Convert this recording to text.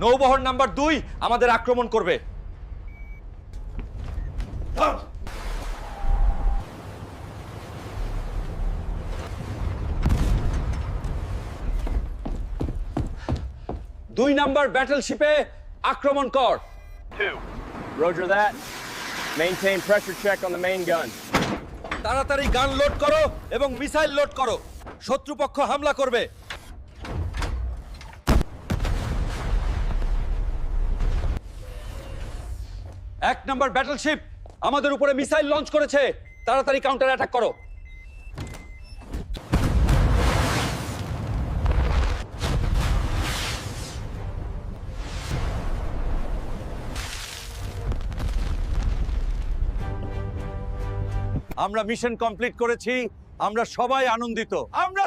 নৌবহর number 2 আমাদের আক্রমণ করবে। দুই নাম্বার ব্যাটলশিপে আক্রমণ কর। 2. Roger that. Maintain pressure check on the main gun. তাড়াতাড়ি গান লোড করো এবং মিসাইল লোড করো, শত্রুপক্ষ হামলা করবে। এক নাম্বার ব্যাটলশিপ আমাদের উপরে মিসাইল লঞ্চ করেছে, তাড়াতাড়ি কাউন্টার অ্যাটাক করো। আমরা মিশন কমপ্লিট করেছি, আমরা সবাই আনন্দিত। আমরা